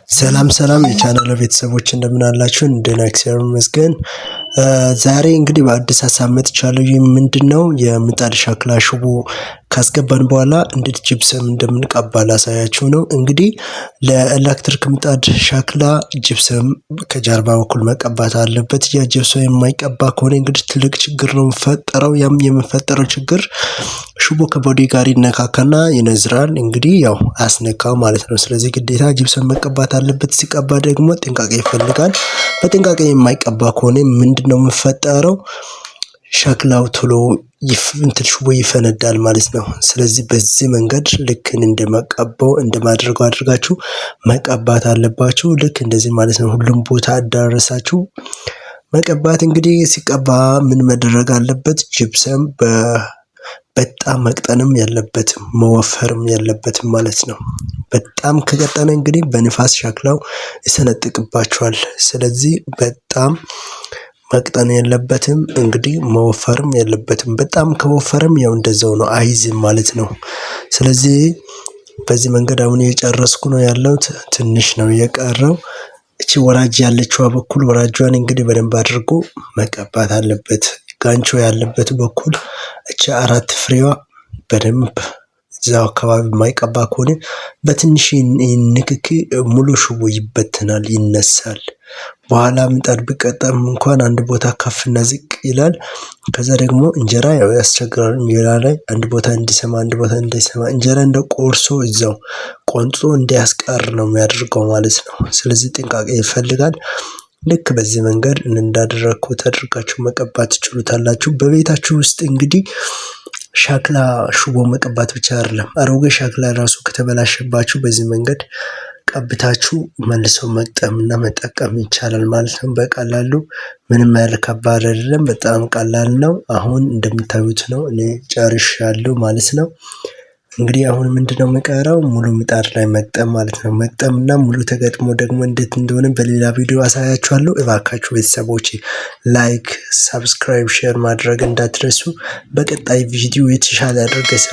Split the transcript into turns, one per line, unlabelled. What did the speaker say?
ሰላም የቻናል ቤተሰቦች እንደምን አላችሁ? እንደና እግዚአብሔር ይመስገን። ዛሬ እንግዲህ በአዲስ ሀሳብ መጥቻለሁ። ይህ ምንድነው? የምጣድ ሸክላ ሽቦ ካስገባን በኋላ እንዴት ጅብሰም እንደምንቀባ ላሳያችሁ ነው። እንግዲህ ለኤሌክትሪክ ምጣድ ሸክላ ጅብሰም ከጀርባ በኩል መቀባት አለበት። ያ ጅብሰም የማይቀባ ከሆነ እንግዲህ ትልቅ ችግር ነው የሚፈጠረው። ያም የሚፈጠረው ችግር ሽቦ ከቦዲ ጋር ይነካካና ይነዝራል። እንግዲህ ያው አስነካው ማለት ነው። ስለዚህ ግዴታ ጅብሰም መቀባት አለበት። ሲቀባ ደግሞ ጥንቃቄ ይፈልጋል። በጥንቃቄ የማይቀባ ከሆነ ምንድነው የሚፈጠረው? ሸክላው ቶሎ ሽቦ ይፈነዳል ማለት ነው። ስለዚህ በዚህ መንገድ ልክ እንደማቀባው እንደማድረገው አድርጋችሁ መቀባት አለባችሁ። ልክ እንደዚህ ማለት ነው። ሁሉም ቦታ አዳረሳችሁ መቀባት። እንግዲህ ሲቀባ ምን መደረግ አለበት? ጅብሰም በጣም መቅጠንም የለበትም መወፈርም የለበትም ማለት ነው። በጣም ከቀጠነ እንግዲህ በንፋስ ሸክላው ይሰነጥቅባችኋል። ስለዚህ በጣም መቅጠን የለበትም፣ እንግዲህ መወፈርም የለበትም። በጣም ከወፈረም ያው እንደዛው ነው፣ አይዝም ማለት ነው። ስለዚህ በዚህ መንገድ አሁን እየጨረስኩ ነው ያለሁት። ትንሽ ነው የቀረው። እቺ ወራጅ ያለችዋ በኩል ወራጇን እንግዲህ በደንብ አድርጎ መቀባት አለበት። ጋንቾ ያለበት በኩል እቺ 4 ፍሬዋ በደንብ እዛው አካባቢ የማይቀባ ከሆነ በትንሽ ንክኪ ሙሉ ሽቦ ይበተናል፣ ይነሳል። በኋላ ምጣድ ቢቀጠም እንኳን አንድ ቦታ ከፍና ዝቅ ይላል። ከዛ ደግሞ እንጀራ ያው ያስቸግራል። እንጀራ ላይ አንድ ቦታ እንዲሰማ አንድ ቦታ እንዳይሰማ እንጀራ እንደ ቆርሶ እዛው ቆንጾ እንዲያስቀር ነው የሚያደርገው ማለት ነው። ስለዚህ ጥንቃቄ ይፈልጋል። ልክ በዚህ መንገድ እንዳደረኩት አድርጋችሁ መቀባት ትችሉታላችሁ። በቤታችሁ ውስጥ እንግዲህ ሸክላ ሽቦ መቀባት ብቻ አይደለም፣ አሮጌ ሸክላ ራሱ ከተበላሸባችሁ በዚህ መንገድ ቀብታችሁ መልሶ መግጠምና መጠቀም ይቻላል ማለት ነው። በቀላሉ ምንም ያህል ከባድ አይደለም፣ በጣም ቀላል ነው። አሁን እንደምታዩት ነው እኔ ጨርሻለሁ ማለት ነው። እንግዲህ አሁን ምንድነው የሚቀረው? ሙሉ ምጣድ ላይ መግጠም ማለት ነው። መግጠምና ሙሉ ተገጥሞ ደግሞ እንዴት እንደሆነ በሌላ ቪዲዮ አሳያችኋለሁ። እባካችሁ ቤተሰቦቼ ላይክ፣ ሰብስክራይብ፣ ሼር ማድረግ እንዳትረሱ። በቀጣይ ቪዲዮ የተሻለ አድርገን